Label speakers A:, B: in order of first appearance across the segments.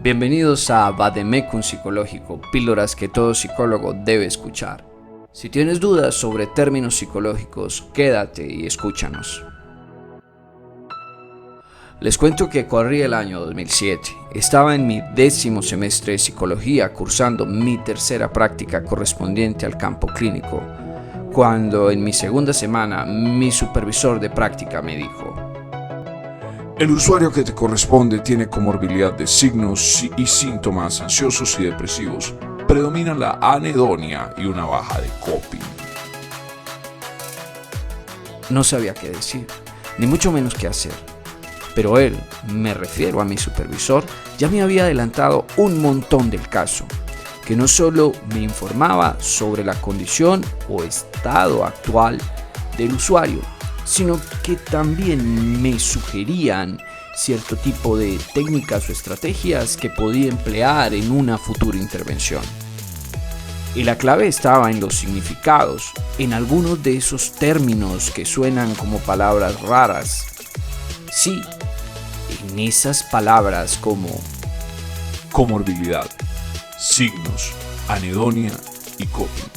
A: Bienvenidos a Vademecum Psicológico, píldoras que todo psicólogo debe escuchar. Si tienes dudas sobre términos psicológicos, quédate y escúchanos. Les cuento que corrí el año 2007. Estaba en mi 10º semestre de psicología, cursando mi tercera práctica correspondiente al campo clínico, cuando en mi segunda semana mi supervisor de práctica me dijo:
B: el usuario que te corresponde tiene comorbilidad de signos y síntomas ansiosos y depresivos. Predomina la anedonia y una baja de coping.
A: No sabía qué decir, ni mucho menos qué hacer. Pero él, me refiero a mi supervisor, ya me había adelantado un montón del caso, que no solo me informaba sobre la condición o estado actual del usuario, sino que también me sugerían cierto tipo de técnicas o estrategias que podía emplear en una futura intervención. Y la clave estaba en los significados, en algunos de esos términos que suenan como palabras raras. Sí, en esas palabras como
B: comorbilidad, signos, anedonia y coping.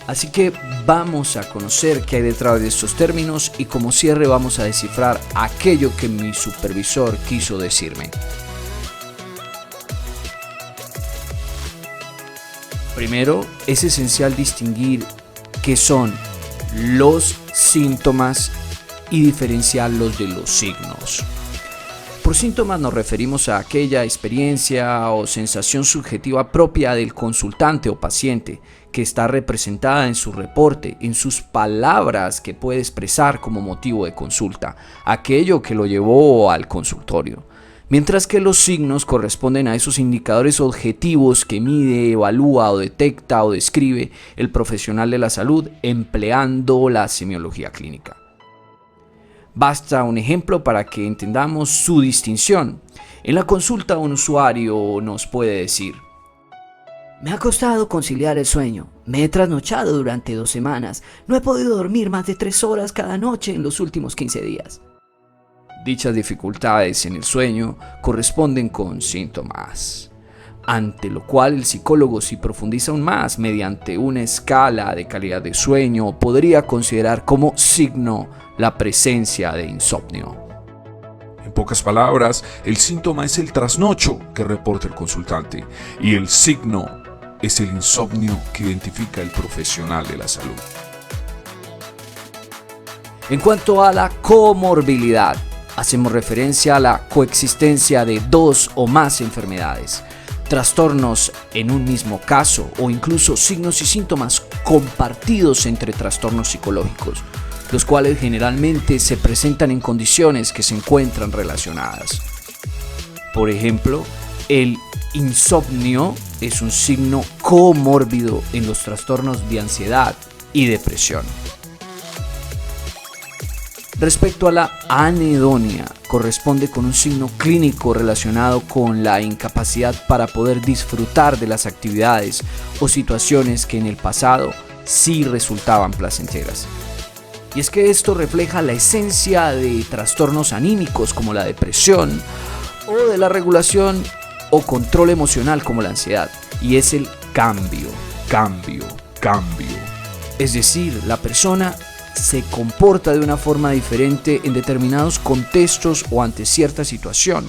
A: Así que vamos a conocer qué hay detrás de estos términos y como cierre vamos a descifrar aquello que mi supervisor quiso decirme. Primero, es esencial distinguir qué son los síntomas y diferenciarlos de los signos. Por síntomas nos referimos a aquella experiencia o sensación subjetiva propia del consultante o paciente que está representada en su reporte, en sus palabras que puede expresar como motivo de consulta, aquello que lo llevó al consultorio. Mientras que los signos corresponden a esos indicadores objetivos que mide, evalúa o detecta o describe el profesional de la salud empleando la semiología clínica. Basta un ejemplo para que entendamos su distinción. En la consulta un usuario nos puede decir: me ha costado conciliar el sueño, me he trasnochado durante 2 semanas, no he podido dormir más de 3 horas cada noche en los últimos 15 días. Dichas dificultades en el sueño corresponden con síntomas, ante lo cual el psicólogo, si profundiza aún más mediante una escala de calidad de sueño, podría considerar como signo la presencia de insomnio.
B: En pocas palabras, el síntoma es el trasnocho que reporta el consultante y el signo es el insomnio que identifica el profesional de la salud.
A: En cuanto a la comorbilidad, hacemos referencia a la coexistencia de 2 o más enfermedades, trastornos en un mismo caso o incluso signos y síntomas compartidos entre trastornos psicológicos, los cuales generalmente se presentan en condiciones que se encuentran relacionadas. Por ejemplo, el insomnio es un signo comórbido en los trastornos de ansiedad y depresión. Respecto a la anedonia, corresponde con un signo clínico relacionado con la incapacidad para poder disfrutar de las actividades o situaciones que en el pasado sí resultaban placenteras. Y es que esto refleja la esencia de trastornos anímicos como la depresión o de la regulación o control emocional como la ansiedad. Y es el cambio. Es decir, la persona se comporta de una forma diferente en determinados contextos o ante cierta situación.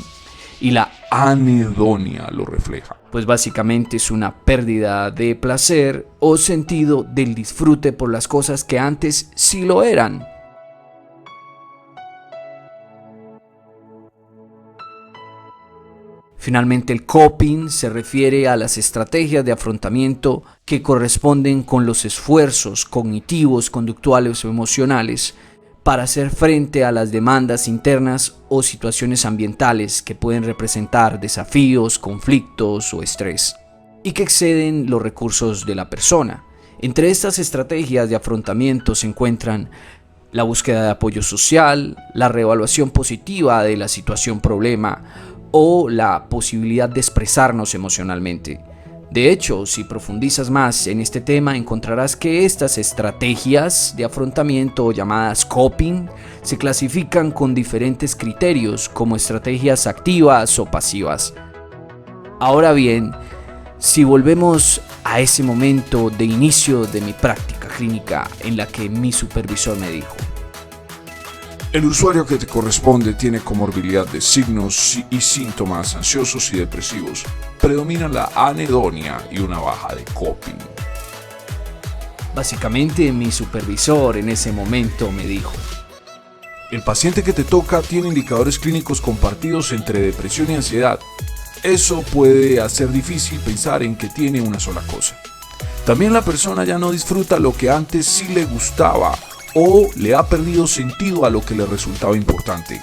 A: Y la
B: anedonia lo refleja.
A: Pues básicamente es una pérdida de placer o sentido del disfrute por las cosas que antes sí lo eran. Finalmente, el coping se refiere a las estrategias de afrontamiento que corresponden con los esfuerzos cognitivos, conductuales o emocionales para hacer frente a las demandas internas o situaciones ambientales que pueden representar desafíos, conflictos o estrés, y que exceden los recursos de la persona. Entre estas estrategias de afrontamiento se encuentran la búsqueda de apoyo social, la reevaluación positiva de la situación problema o la posibilidad de expresarnos emocionalmente. De hecho, si profundizas más en este tema, encontrarás que estas estrategias de afrontamiento, llamadas coping, se clasifican con diferentes criterios como estrategias activas o pasivas. Ahora bien, si volvemos a ese momento de inicio de mi práctica clínica en la que mi supervisor me dijo:
B: el usuario que te corresponde tiene comorbilidad de signos y síntomas ansiosos y depresivos. Predomina la anedonia y una baja de coping.
A: Básicamente, mi supervisor en ese momento me dijo:
B: el paciente que te toca tiene indicadores clínicos compartidos entre depresión y ansiedad. Eso puede hacer difícil pensar en que tiene una sola cosa. También la persona ya no disfruta lo que antes sí le gustaba o le ha perdido sentido a lo que le resultaba importante.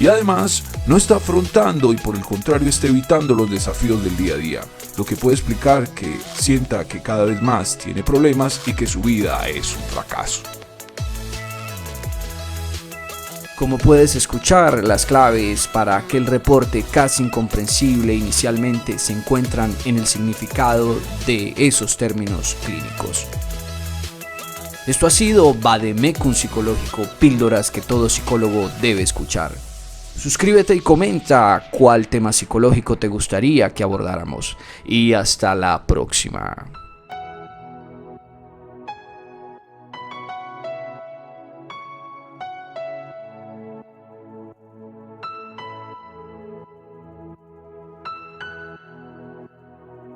B: Y además no está afrontando y por el contrario está evitando los desafíos del día a día, lo que puede explicar que sienta que cada vez más tiene problemas y que su vida es un fracaso.
A: Como puedes escuchar, las claves para aquel reporte casi incomprensible inicialmente se encuentran en el significado de esos términos clínicos. Esto ha sido Vademecum Psicológico, píldoras que todo psicólogo debe escuchar. Suscríbete y comenta cuál tema psicológico te gustaría que abordáramos. Y hasta la próxima.